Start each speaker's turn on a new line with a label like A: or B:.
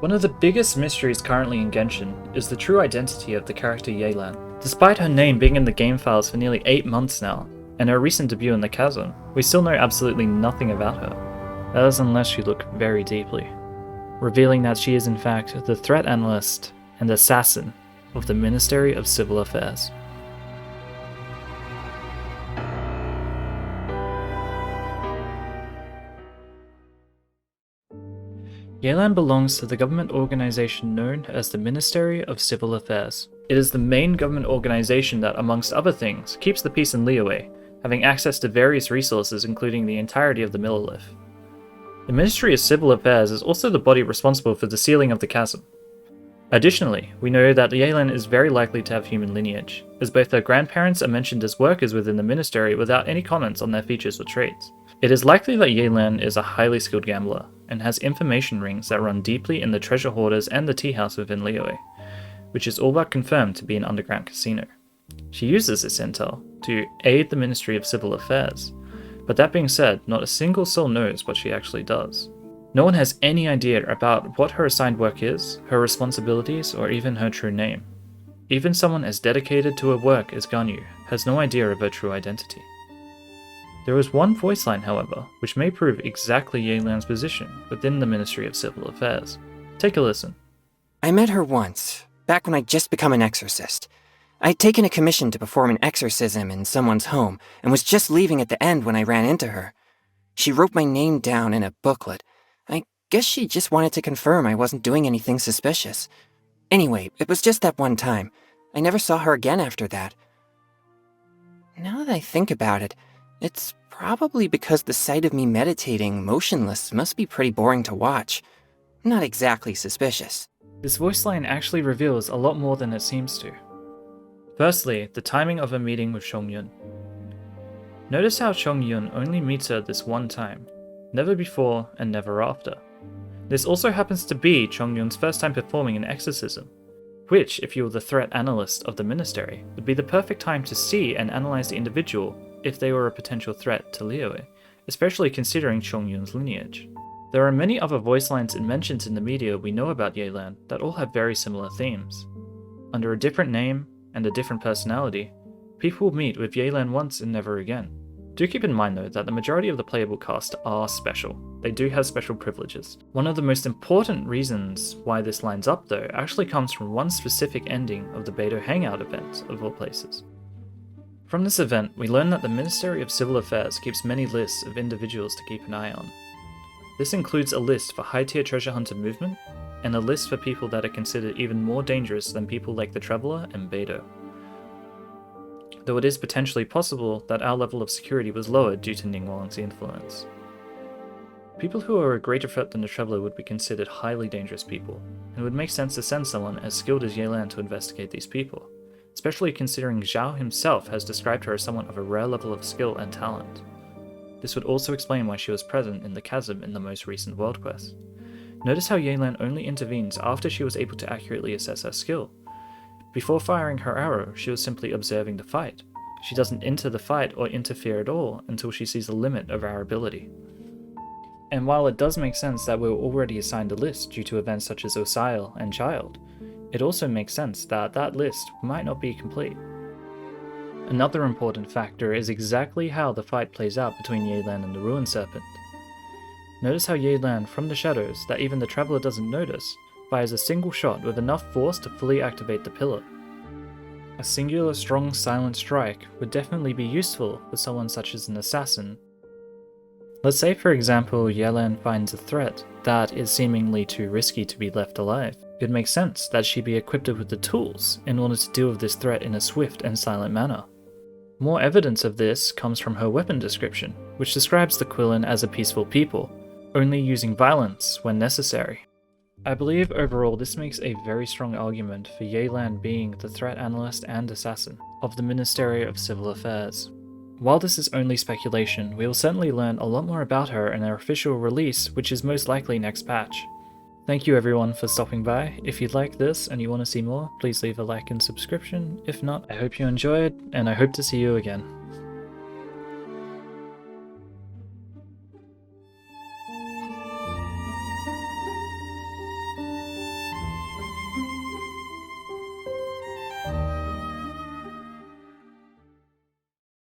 A: One of the biggest mysteries currently in Genshin is the true identity of the character Yelan. Despite her name being in the game files for nearly 8 months now, and her recent debut in the Chasm, we still know absolutely nothing about her. That is unless you look very deeply, revealing that she is in fact the threat analyst and assassin of the Ministry of Civil Affairs. Yelan belongs to the government organization known as the Ministry of Civil Affairs. It is the main government organization that, amongst other things, keeps the peace in Liyue, having access to various resources including the entirety of the Millelith. The Ministry of Civil Affairs is also the body responsible for the sealing of the Chasm. Additionally, we know that Yelan is very likely to have human lineage, as both her grandparents are mentioned as workers within the Ministry without any comments on their features or traits. It is likely that Yelan is a highly skilled gambler, and has information rings that run deeply in the treasure hoarders and the tea house within Liyue, which is all but confirmed to be an underground casino. She uses this intel to aid the Ministry of Civil Affairs, but that being said, not a single soul knows what she actually does. No one has any idea about what her assigned work is, her responsibilities, or even her true name. Even someone as dedicated to her work as Ganyu has no idea of her true identity. There is one voice line, however, which may prove exactly Yelan's position within the Ministry of Civil Affairs. Take a listen.
B: I met her once, back when I'd just become an exorcist. I'd taken a commission to perform an exorcism in someone's home, and was just leaving at the end when I ran into her. She wrote my name down in a booklet. I guess she just wanted to confirm I wasn't doing anything suspicious. Anyway, it was just that one time. I never saw her again after that. Now that I think about it, it's probably because the sight of me meditating motionless must be pretty boring to watch. Not exactly suspicious.
A: This voice line actually reveals a lot more than it seems to. Firstly, the timing of her meeting with Chongyun. Notice how Chongyun only meets her this one time, never before and never after. This also happens to be Chongyun's first time performing an exorcism, which, if you were the threat analyst of the Ministry, would be the perfect time to see and analyze the individual if they were a potential threat to Liyue, especially considering Chongyun's lineage. There are many other voice lines and mentions in the media we know about Yelan that all have very similar themes. Under a different name and a different personality, people will meet with Yelan once and never again. Do keep in mind though that the majority of the playable cast are special. They do have special privileges. One of the most important reasons why this lines up though actually comes from one specific ending of the Beidou Hangout event of all places. From this event, we learn that the Ministry of Civil Affairs keeps many lists of individuals to keep an eye on. This includes a list for high-tier treasure hunter movement, and a list for people that are considered even more dangerous than people like the Traveler and Beidou. Though it is potentially possible that our level of security was lowered due to Ningguang's influence. People who are a greater threat than the Traveler would be considered highly dangerous people, and it would make sense to send someone as skilled as Yelan to investigate these people, especially considering Zhao himself has described her as someone of a rare level of skill and talent. This would also explain why she was present in the Chasm in the most recent world quest. Notice how Yelan only intervenes after she was able to accurately assess her skill. Before firing her arrow, she was simply observing the fight. She doesn't enter the fight or interfere at all until she sees the limit of our ability. And while it does make sense that we were already assigned a list due to events such as Osial and Child, it also makes sense that that list might not be complete. Another important factor is exactly how the fight plays out between Yelan and the Ruined Serpent. Notice how Yelan, from the shadows that even the Traveler doesn't notice, fires a single shot with enough force to fully activate the pillar. A singular strong silent strike would definitely be useful for someone such as an assassin. Let's say for example Yelan finds a threat that is seemingly too risky to be left alive. It makes sense that she be equipped with the tools in order to deal with this threat in a swift and silent manner. More evidence of this comes from her weapon description, which describes the Quillen as a peaceful people, only using violence when necessary. I believe overall this makes a very strong argument for Yelan being the threat analyst and assassin of the Ministry of Civil Affairs. While this is only speculation, we will certainly learn a lot more about her in our official release, which is most likely next patch. Thank you everyone for stopping by. If you like this and you want to see more, please leave a like and subscription. If not, I hope you enjoyed, and I hope to see you again.